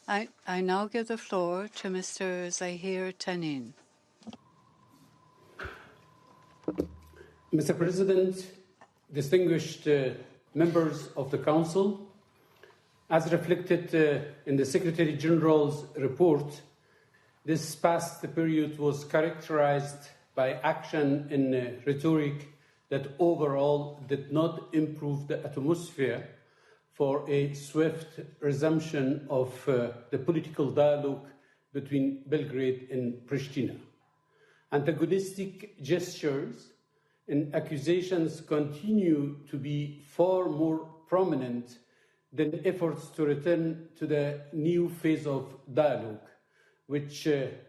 I now give the floor to Mr. Zahir Tanin. Mr. President, distinguished members of the Council, as reflected in the Secretary General's report, this past period was characterized by action and rhetoric that overall did not improve the atmosphere for a swift resumption of the political dialogue between Belgrade and Pristina. Antagonistic gestures and accusations continue to be far more prominent than efforts to return to the new phase of dialogue, which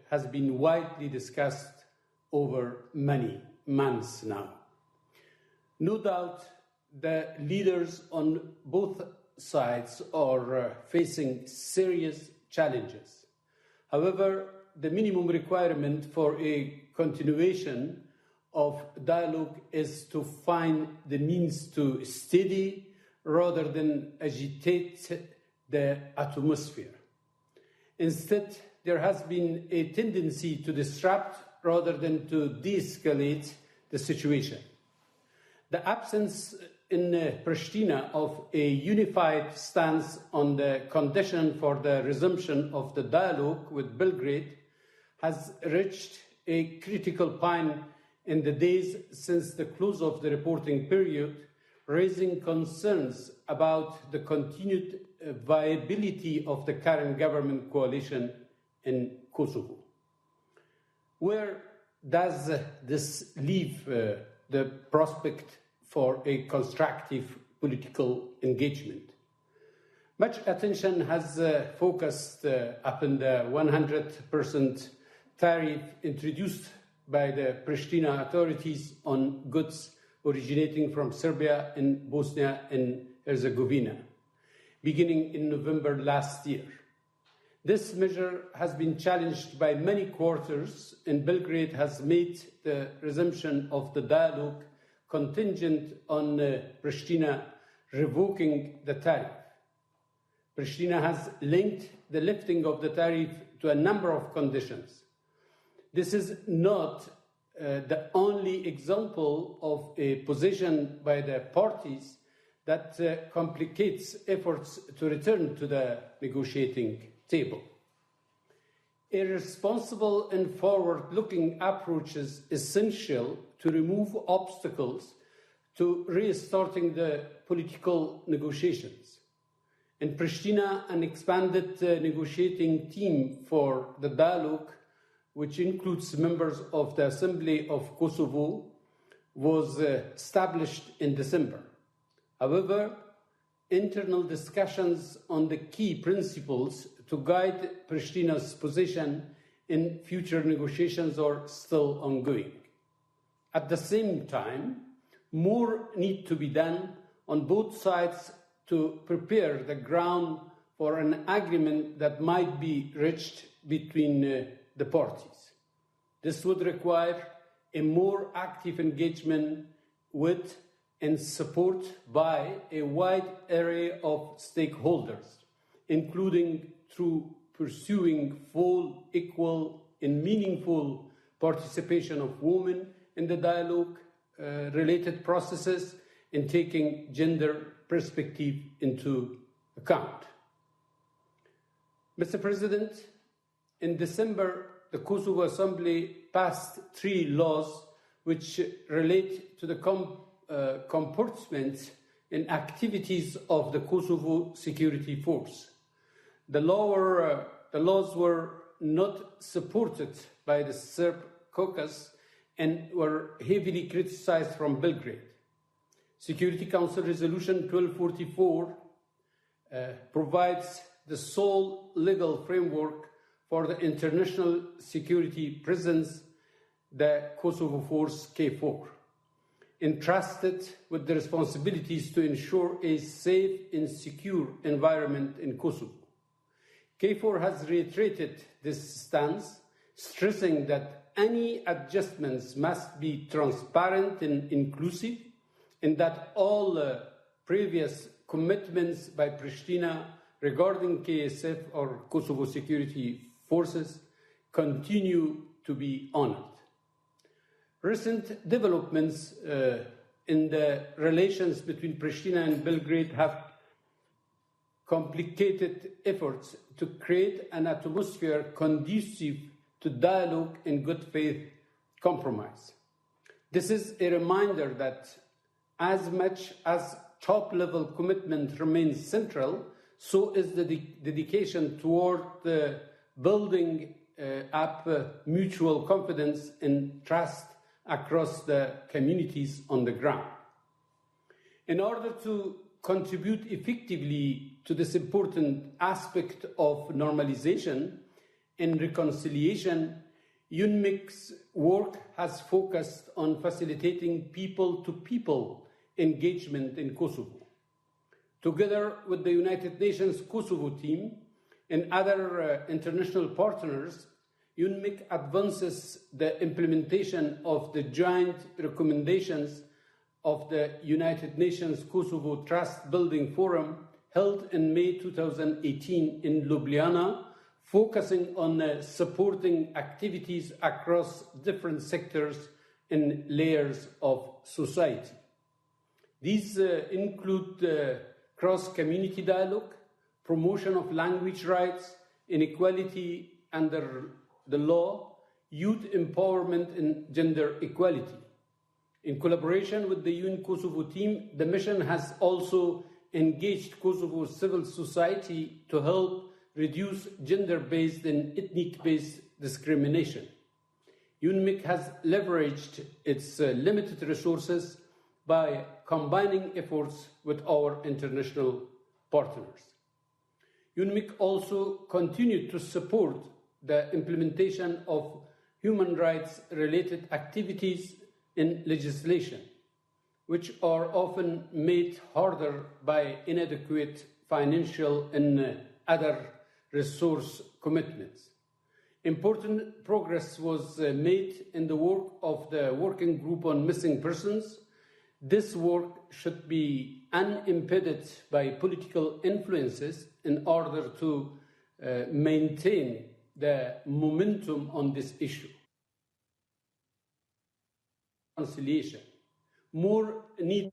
has been widely discussed over many months now. No doubt, the leaders on both sides are facing serious challenges. However, the minimum requirement for a continuation of dialogue is to find the means to steady rather than agitate the atmosphere. Instead, there has been a tendency to disrupt rather than to de-escalate the situation. The absence in Pristina of a unified stance on the condition for the resumption of the dialogue with Belgrade has reached a critical point in the days since the close of the reporting period, raising concerns about the continued viability of the current government coalition in Kosovo. Where does this leave the prospect for a constructive political engagement? Much attention has focused upon the 100% tariff introduced by the Pristina authorities on goods originating from Serbia and Bosnia and Herzegovina, beginning in November last year. This measure has been challenged by many quarters, and Belgrade has made the resumption of the dialogue contingent on Pristina revoking the tariff. Pristina has linked the lifting of the tariff to a number of conditions. This is not the only example of a position by the parties that complicates efforts to return to the negotiating table. A responsible and forward-looking approach is essential to remove obstacles to restarting the political negotiations. In Pristina, an expanded negotiating team for the dialogue, which includes members of the Assembly of Kosovo, was established in December. However, internal discussions on the key principles to guide Pristina's position in future negotiations are still ongoing. At the same time, more needs to be done on both sides to prepare the ground for an agreement that might be reached between the parties. This would require a more active engagement with and support by a wide array of stakeholders, including through pursuing full, equal, and meaningful participation of women in the dialogue-related processes and taking gender perspective into account. Mr. President, in December, the Kosovo Assembly passed 3 laws which relate to the comportment and activities of the Kosovo Security Force. The laws were not supported by the Serb caucus and were heavily criticized from Belgrade. Security Council Resolution 1244 provides the sole legal framework for the international security presence, the Kosovo Force KFOR, entrusted with the responsibilities to ensure a safe and secure environment in Kosovo. KFOR has reiterated this stance, stressing that any adjustments must be transparent and inclusive, and that all previous commitments by Pristina regarding KSF or Kosovo Security Forces continue to be honored. Recent developments in the relations between Pristina and Belgrade have complicated efforts to create an atmosphere conducive to dialogue and good faith compromise. This is a reminder that as much as top-level commitment remains central, so is the dedication toward building up mutual confidence and trust across the communities on the ground. In order to contribute effectively to this important aspect of normalization and reconciliation, UNMIK's work has focused on facilitating people-to-people engagement in Kosovo. Together with the United Nations Kosovo team and other international partners, UNMIK advances the implementation of the joint recommendations of the United Nations Kosovo Trust Building Forum held in May 2018 in Ljubljana, focusing on supporting activities across different sectors and layers of society. These include cross-community dialogue, promotion of language rights, inequality under the law, youth empowerment, and gender equality. In collaboration with the UN Kosovo team, the mission has also engaged Kosovo's civil society to help reduce gender-based and ethnic-based discrimination. UNMIK has leveraged its limited resources by combining efforts with our international partners. UNMIK also continued to support the implementation of human rights-related activities in legislation, which are often made harder by inadequate financial and other resource commitments. Important progress was made in the work of the Working Group on Missing Persons. This work should be unimpeded by political influences in order to maintain the momentum on this issue. Reconciliation. More needs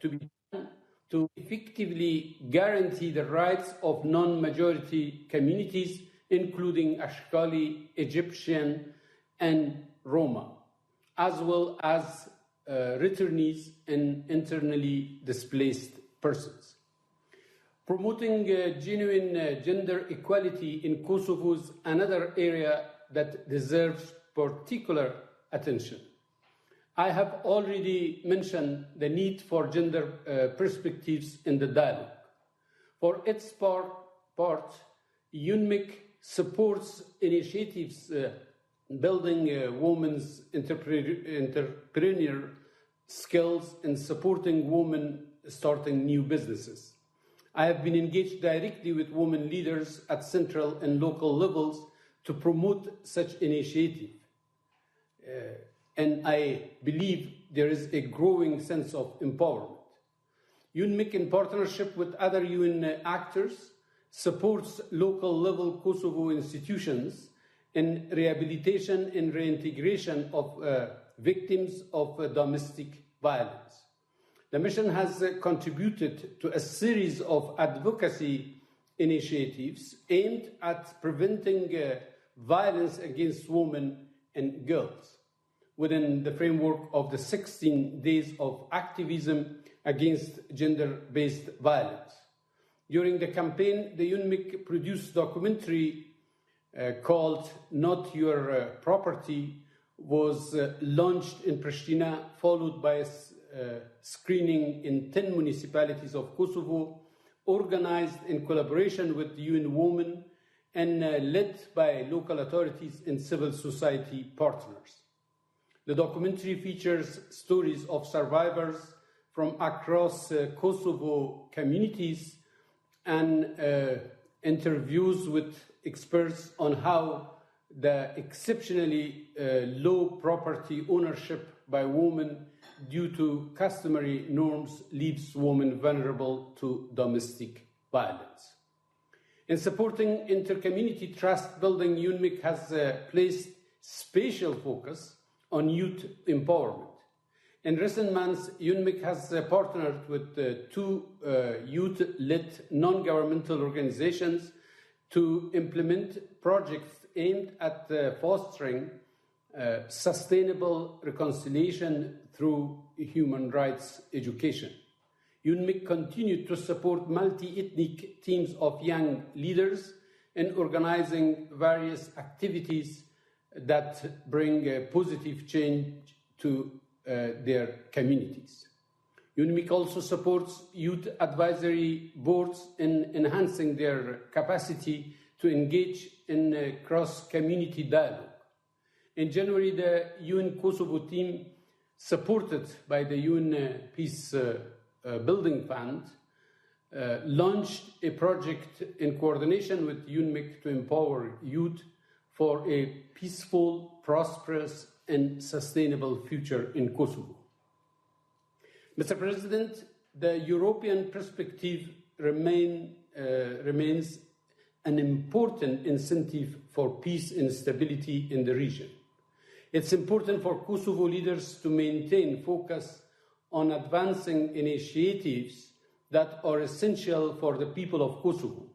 to be done to effectively guarantee the rights of non-majority communities, including Ashkali, Egyptian, and Roma, as well as returnees and internally displaced persons. Promoting genuine gender equality in Kosovo is another area that deserves particular attention. I have already mentioned the need for gender perspectives in the dialogue. For its part, UNMIK supports initiatives building women's entrepreneurial skills and supporting women starting new businesses. I have been engaged directly with women leaders at central and local levels to promote such initiatives. And I believe there is a growing sense of empowerment. UNMIK, in partnership with other UN actors, supports local-level Kosovo institutions in rehabilitation and reintegration of victims of domestic violence. The mission has contributed to a series of advocacy initiatives aimed at preventing violence against women and girls within the framework of the 16 days of activism against gender-based violence. During the campaign, the UNMIK produced a documentary called Not Your Property, was launched in Pristina, followed by a screening in 10 municipalities of Kosovo, organized in collaboration with UN Women and led by local authorities and civil society partners. The documentary features stories of survivors from across Kosovo communities and interviews with experts on how the exceptionally low property ownership by women due to customary norms leaves women vulnerable to domestic violence. In supporting inter-community trust building, UNMIK has placed special focus on youth empowerment. In recent months, UNMIK has partnered with two youth-led non-governmental organizations to implement projects aimed at fostering sustainable reconciliation through human rights education. UNMIK continued to support multi-ethnic teams of young leaders in organizing various activities that bring a positive change to their communities. UNMIK also supports youth advisory boards in enhancing their capacity to engage in cross-community dialogue. In January, the UN Kosovo team, supported by the UN Peace Building Fund, launched a project in coordination with UNMIK to empower youth for a peaceful, prosperous, and sustainable future in Kosovo. Mr. President, the European perspective remains an important incentive for peace and stability in the region. It's important for Kosovo leaders to maintain focus on advancing initiatives that are essential for the people of Kosovo,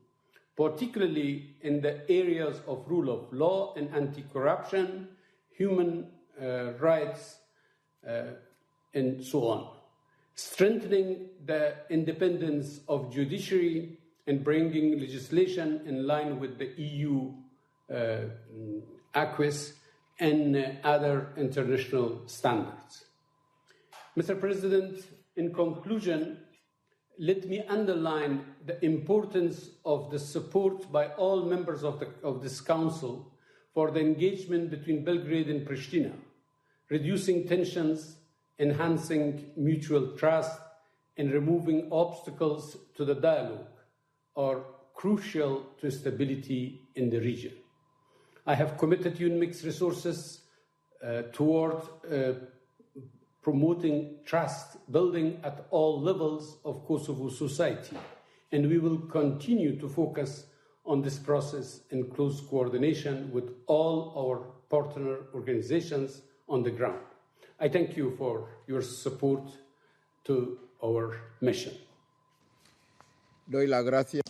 particularly in the areas of rule of law and anti-corruption, human rights, and so on. Strengthening the independence of judiciary and bringing legislation in line with the EU acquis and other international standards. Mr. President, in conclusion, let me underline the importance of the support by all members of this Council for the engagement between Belgrade and Pristina. Reducing tensions, enhancing mutual trust, and removing obstacles to the dialogue are crucial to stability in the region. I have committed UNMIK's resources toward promoting trust building at all levels of Kosovo society, and we will continue to focus on this process in close coordination with all our partner organizations on the ground. I thank you for your support to our mission. Doy las gracias.